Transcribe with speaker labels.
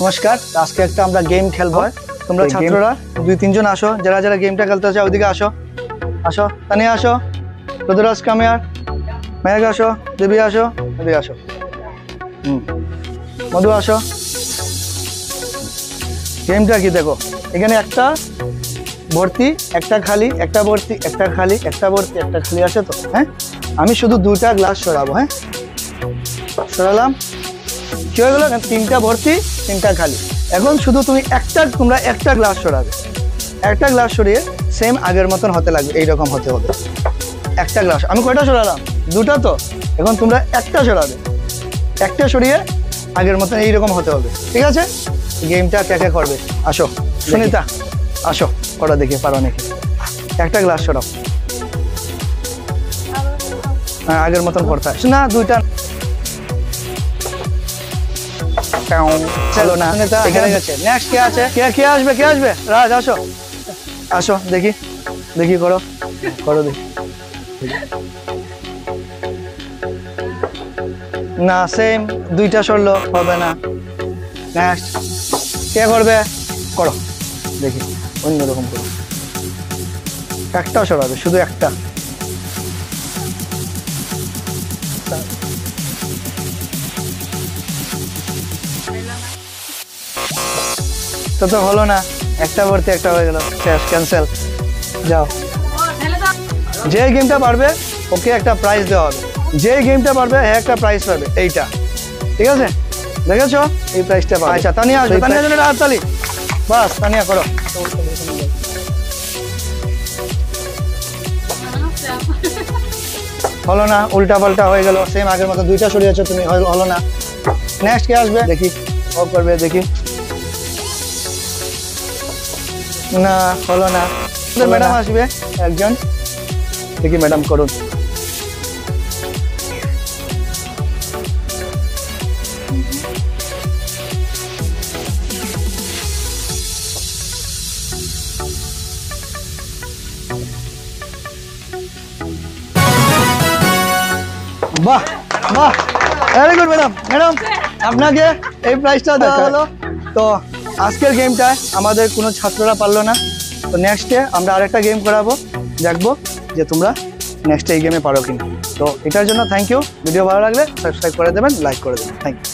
Speaker 1: নমস্কার, আজকে একটা আমরা গেম খেলবো। তোমরা ছাত্ররা 2-3 জন আসো, যারা যারা গেমটা খেলতে চাও ওইদিকে আসো। আসো, তানিয়া আসো, রুদ্রাজ কামিয়ার, মেঘ আসো, দেবী আসো, এদিকে আসো, মধু আসো। গেমটা কি দেখো, এখানে একটা ভর্তি, একটা খালি, একটা ভর্তি, একটা খালি, একটা ভর্তি, একটা খালি আছে তো। হ্যাঁ, আমি শুধু 2টা গ্লাস সরাবো। হ্যাঁ, সরালাম, কি হয়ে গেল? 3টা ভর্তি, 3টা খালি। এখন শুধু তোমরা একটা গ্লাস সরাবে। একটা গ্লাস সরিয়ে সেম আগের মতন হতে লাগবে, এইরকম হতে হবে। একটা গ্লাস আমি কয়টা সরালাম? 2টা তো। এখন তোমরা একটা সরাবে, একটা সরিয়ে আগের মতন এইরকম হতে হবে। ঠিক আছে? গেমটা কে কে করবে? আসো সুনিতা, আসো, করো দেখি পারো নাকি। একটা গ্লাস সরাও, হ্যাঁ আগের মতন করতে হয় না। 2টা চলো না, এখানে গেছে। নেক্সট কে আছে? কে আসবে? কে আসবে? রাজ আসো, আসো দেখি, দেখি করো, করো দেখি। না, সেম 2টা সরলো, হবে না। নেক্সট কে করবে? করো দেখি, অন্যরকম করো। একটাও সরাবে, শুধু একটা। তো হলো না, একটা ভর্তি একটা হয়ে গেল, শেষ, ক্যান্সেল। যাও, যে গেমটা পারবে ওকে একটা প্রাইজ দেওয়া হবে। যে গেমটা পারবে হ্যাঁ একটা প্রাইজ পাবে, এইটা। ঠিক আছে, দেখেছো? এই প্রাইজটা পাবে। আচ্ছা তানিয়া আসবে, তানিয়ার জন্য হাততালি। বাস, তানিয়া করো। হলো না, উল্টা পাল্টা হয়ে গেল, সেম আগের মতো। 2টা সরিয়েছো তুমি, হলো না। নেক্সট কে আসবে দেখি, ও করবে দেখি। না, হলো না। ম্যাডাম আসবে একজন, দেখি ম্যাডাম করুন। বাহ বাহ, ভেরি গুড ম্যাডাম। ম্যাডাম আপনাকে এই প্রাইজটা দেওয়া হলো। তো আজকের গেমটায় আমাদের কোনো ছাত্ররা পারলো না। তো নেক্সটে আমরা আরেকটা গেম করাবো, দেখবো যে তোমরা নেক্সটে এই গেমে পারো কিনা। তো এটার জন্য থ্যাংক ইউ। ভিডিও ভালো লাগলে সাবস্ক্রাইব করে দেবেন, লাইক করে দেবেন। Thank you.